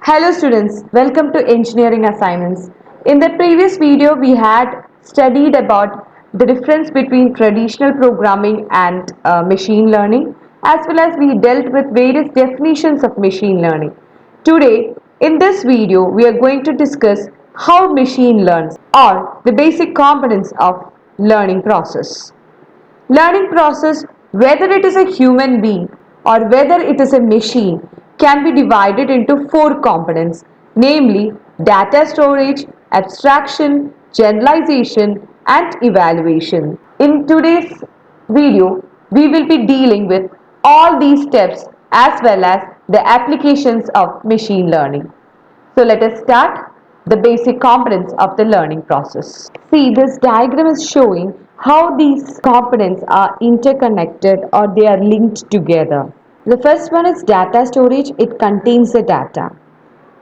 Hello students, welcome to engineering assignments. In the previous video we had studied about the difference between traditional programming and machine learning, as well as we dealt with various definitions of machine learning. Today in this video we are going to discuss how machine learns, or the basic components of learning process. Learning process, whether it is a human being or whether it is a machine, can be divided into four components, namely data storage, abstraction, generalization, and evaluation. In today's video, we will be dealing with all these steps as well as the applications of machine learning. So let us start the basic components of the learning process. See, this diagram is showing how these components are interconnected or they are linked together. The first one is data storage. It contains the data.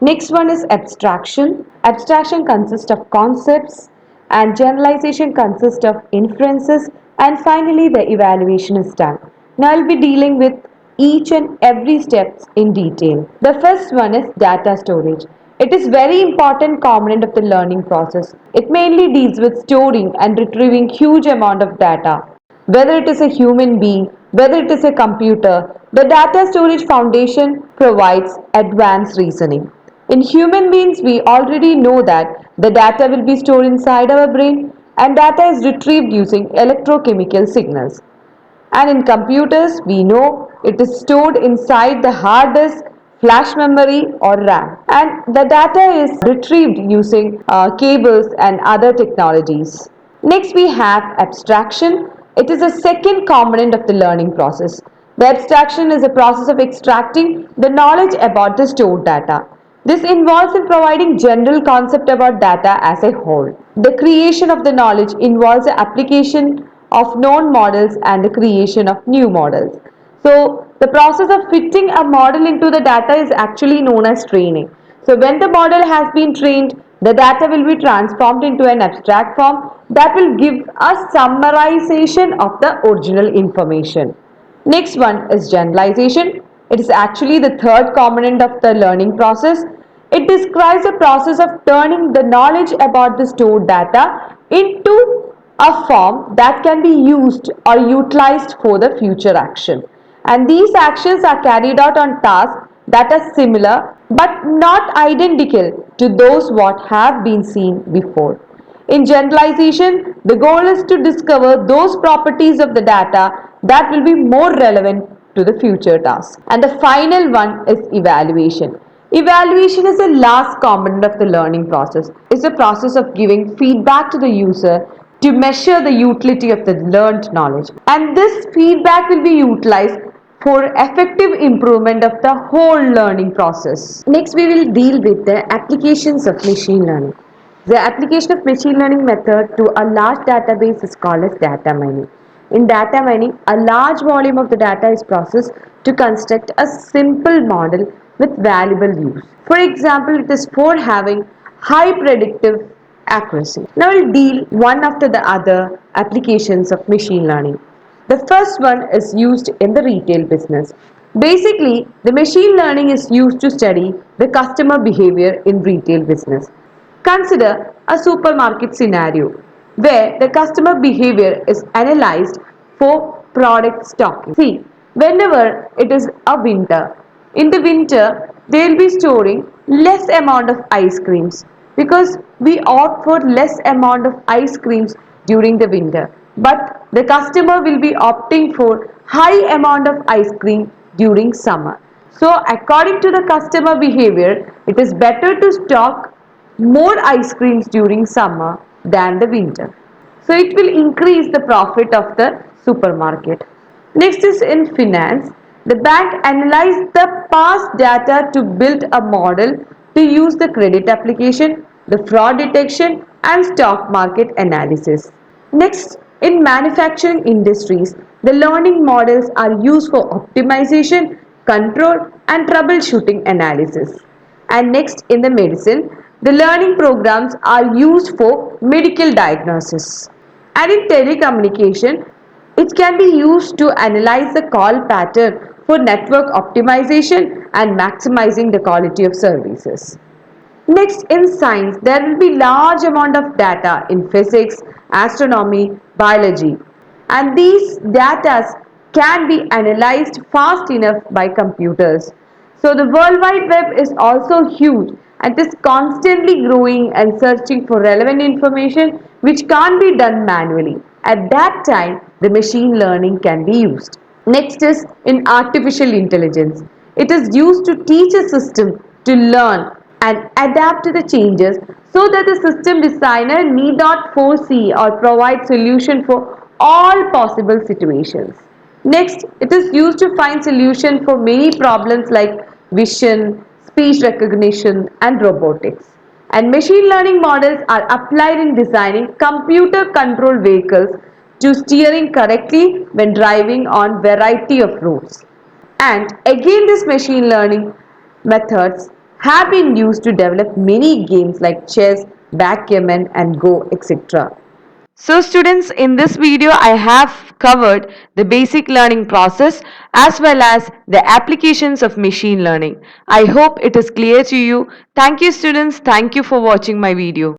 Next one is abstraction. Abstraction consists of concepts and generalization consists of inferences, and finally the evaluation is done. Now I'll be dealing with each and every step in detail. The first one is data storage. It is very important component of the learning process. It mainly deals with storing and retrieving huge amount of data. Whether it is a human being, whether it is a computer, the data storage foundation provides advanced reasoning. In human beings, we already know that the data will be stored inside our brain and data is retrieved using electrochemical signals. And in computers, we know it is stored inside the hard disk, flash memory or RAM. And the data is retrieved using cables and other technologies. Next we have abstraction. It is a second component of the learning process. The abstraction is a process of extracting the knowledge about the stored data. This involves in providing general concept about data as a whole. The creation of the knowledge involves the application of known models and the creation of new models. So the process of fitting a model into the data is actually known as training. So when the model has been trained, the data will be transformed into an abstract form that will give a summarization of the original information. Next one is generalization. It is actually the third component of the learning process. It describes the process of turning the knowledge about the stored data into a form that can be used or utilized for the future action. And these actions are carried out on tasks that are similar but not identical to those what have been seen before. In generalization, the goal is to discover those properties of the data that will be more relevant to the future task. And the final one is evaluation. Evaluation is the last component of the learning process. It's a process of giving feedback to the user to measure the utility of the learned knowledge. And this feedback will be utilized for effective improvement of the whole learning process. Next, we will deal with the applications of machine learning. The application of machine learning method to a large database is called as data mining. In data mining, a large volume of the data is processed to construct a simple model with valuable views. For example, it is for having high predictive accuracy. Now we'll deal one after the other applications of machine learning. The first one is used in the retail business. Basically, the machine learning is used to study the customer behavior in retail business. Consider a supermarket scenario where the customer behavior is analyzed for product stocking. See, whenever it is a winter, in the winter they will be storing less amount of ice creams because we opt for less amount of ice creams during the winter. But the customer will be opting for high amount of ice cream during summer. So according to the customer behavior, it is better to stock more ice creams during summer than the winter. So it will increase the profit of the supermarket. Next is in finance. The bank analyzed the past data to build a model to use the credit application, the fraud detection and stock market analysis. Next, in manufacturing industries, the learning models are used for optimization, control and troubleshooting analysis. And next, in the medicine, the learning programs are used for medical diagnosis. And in telecommunication, it can be used to analyze the call pattern for network optimization and maximizing the quality of services. Next, in science, there will be large amount of data in physics, astronomy, biology, and these data can be analyzed fast enough by computers. So the World Wide Web is also huge and is constantly growing and searching for relevant information which can't be done manually. At that time, the machine learning can be used. Next is in artificial intelligence. It is used to teach a system to learn and adapt to the changes so that the system designer need not foresee or provide solution for all possible situations. Next, it is used to find solution for many problems like vision, speech recognition and robotics. And machine learning models are applied in designing computer controlled vehicles to steering correctly when driving on variety of roads. And again this machine learning methods have been used to develop many games like chess, backgammon and go etc. So students, in this video I have covered the basic learning process as well as the applications of machine learning. I hope it is clear to you. Thank you students. Thank you for watching my video.